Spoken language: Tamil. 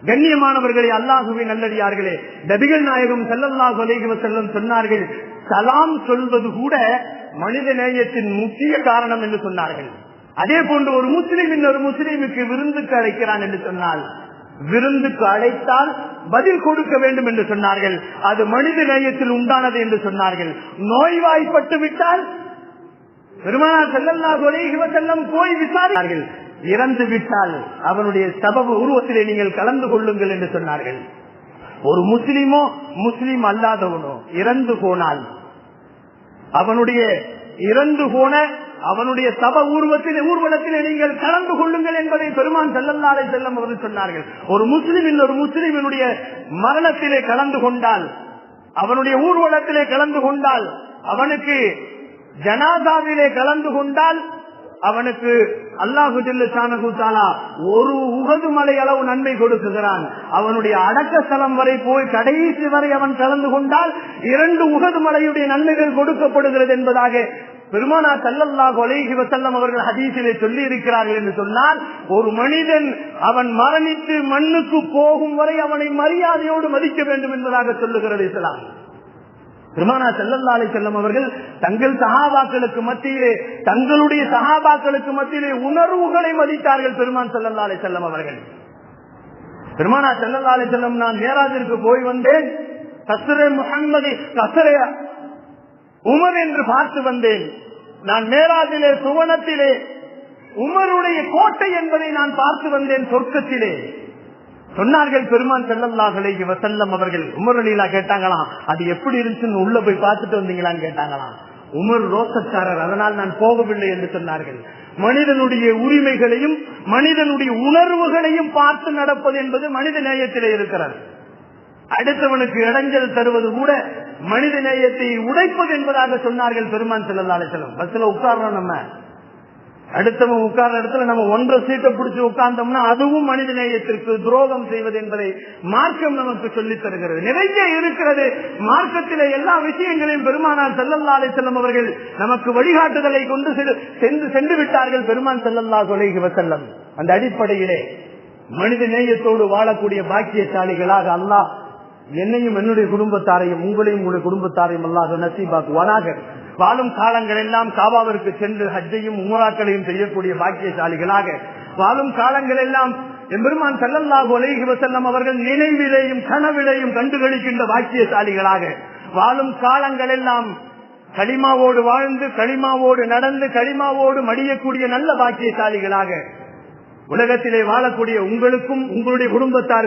கண்ணியமானவர்களே, அல்லாஹுவின் நல்லடியார்களே, நபிகள் நாயகம் ஸல்லல்லாஹு அலைஹி வஸல்லம் சொன்னார்கள், சலாம் சொல்வது கூட மனித நேயத்தின் முக்கிய காரணம் என்று சொன்னார்கள். அதே போன்று ஒரு முஸ்லிம் இன்னொரு முஸ்லிமுக்கு விருந்துக்கு அழைக்கிறான் என்று சொன்னால், விருந்துக்கு அழைத்தால் பதில் கொடுக்க வேண்டும் என்று சொன்னார்கள். அது மனித நேயத்தில் உண்டானது என்று சொன்னார்கள். நோய்வாய்ப்பட்டு விட்டால் பெருமானார் ஸல்லல்லாஹு அலைஹி வஸல்லம் போய் விசாரித்தார்கள். இறந்து விட்டால் அவனுடைய சபப உருவத்திலே நீங்கள் கலந்து கொள்ளுங்கள் என்று சொன்னார்கள். ஒரு முஸ்லிமோ முஸ்லிம் அல்லாதவனோ இறந்து போனால் அவனுடைய சப ஊர்வலத்திலே நீங்கள் கலந்து கொள்ளுங்கள் என்பதை பெருமான் ஸல்லல்லாஹு அலைஹி வஸல்லம் அவர்கள் சொன்னார்கள். ஒரு முஸ்லிம் இன்னொரு முஸ்லிமினுடைய மரணத்திலே கலந்து கொண்டால், அவனுடைய ஊர்வலத்திலே கலந்து கொண்டால், அவனுக்கு ஜனாதாவிலே கலந்து கொண்டால், அவனுக்கு அல்லாஹு ஜல்ல ஷானஹு தஆலா ஒரு உஹது மலை அளவு நன்மை கொடுக்குகிறான். அவனுடைய அடக்க ஸ்தலம் வரை போய் கடைசி வரை அவன் கலந்து கொண்டால் 2 உஹது மலையுடைய நன்மைகள் கொடுக்கப்படுகிறது என்பதாக பெருமானார் ஸல்லல்லாஹு அலைஹி வஸல்லம் அவர்கள் ஹதீஸிலே சொல்லி இருக்கிறார்கள் என்று சொன்னால், ஒரு மனிதன் அவன் மரணித்து மண்ணுக்கு போகும் வரை அவனை மரியாதையோடு மதிக்க வேண்டும் என்பதாக சொல்லுகிறது இஸ்லாம். பெருமானார் ஸல்லல்லாஹு அலைஹி வஸல்லம் அவர்கள் தங்கள் சஹாபாக்களுக்கு மத்தியிலே, தங்களுடைய சஹாபாக்களுக்கு மத்தியிலே உணர்வுகளை மதித்தார்கள். பெருமான் ஸல்லல்லாஹு அலைஹி வஸல்லம் அவர்கள், பெருமானார் ஸல்லல்லாஹு அலைஹி வஸல்லம், நான் மேராஜிற்கு போய் வந்தேன், கஸ்ரே முஹம்மது கஸ்ரே உமர் என்று பார்த்து வந்தேன். நான் மேராஜிலே சுவனத்திலே உமருடைய கோட்டை என்பதை நான் பார்த்து வந்தேன் சொர்க்கத்திலே. சொன்னார்கள் பெருமான் ஸல்லல்லாஹு அலைஹி வஸல்லம் அவர்கள். உமர் அலிலா கேட்டாங்களாம், அது எப்படி இருந்துச்சுன்னு உள்ள போய் பார்த்துட்டு வந்தீங்களான்னு கேட்டாங்களாம். உமர் ரோசக்காரர், அதனால் நான் போகவில்லை என்று சொன்னார்கள். மனிதனுடைய உரிமைகளையும் மனிதனுடைய உணர்வுகளையும் பார்த்து நடப்பது என்பது மனித நேயத்திலே இருக்கிறது. அடுத்தவனுக்கு இடைஞ்சல் தருவது கூட மனித நேயத்தை உடைப்பது என்பதாக சொன்னார்கள் பெருமான் ஸல்லல்லாஹு அலைஹி வஸல்லம். பஸ்ல உட்கார்றோம், நம்ம அடுத்தவன் உட்கார்ற இடத்துல நம்ம 1.5 சீட்டை பிடிச்சு உட்கார்ந்தோம்னா அதுவும் மனித நேயத்திற்கு துரோகம் செய்வது என்பதை மார்க்கம் நமக்கு சொல்லித் தருகிறது. நிறைய இருக்கிறது மார்க்கத்திலே. எல்லா விஷயங்களையும் பெருமானார் ஸல்லல்லாஹு அலைஹி வஸல்லம் அவர்கள் நமக்கு வழிகாட்டுதலை கொண்டு சென்று விட்டார்கள். பெருமான் ஸல்லல்லாஹு அலைஹி வஸல்லம் அந்த அடிப்படையிலே மனித நேயத்தோடு வாழக்கூடிய பாக்கியசாலிகளாக அல்லாஹ் என்னையும் என்னுடைய குடும்பத்தாரையும் உங்களையும் உங்களுடைய குடும்பத்தாரையும் அல்லாஹ் நசீபாக்குவானாக. வாழும் காலங்கள் எல்லாம் காபாவிற்கு சென்று ஹஜ்ஜையும் உம்ராக்களையும் செய்யக்கூடிய பாக்கியசாலிகளாக, வாழும் காலங்கள் எல்லாம் எம்பெருமான் ஸல்லல்லாஹு அலைஹி வஸல்லம் அவர்கள் நினைவிலேயும் கனவிலேயும் கண்டுகளிக்கின்ற பாக்கியசாலிகளாக, வாழும் காலங்கள் எல்லாம் களிமாவோடு வாழ்ந்து களிமாவோடு நடந்து களிமாவோடு மடியக்கூடிய நல்ல பாக்கியசாலிகளாக உலகத்திலே வாழக்கூடிய உங்களுக்கும் உங்களுடைய குடும்பத்தார்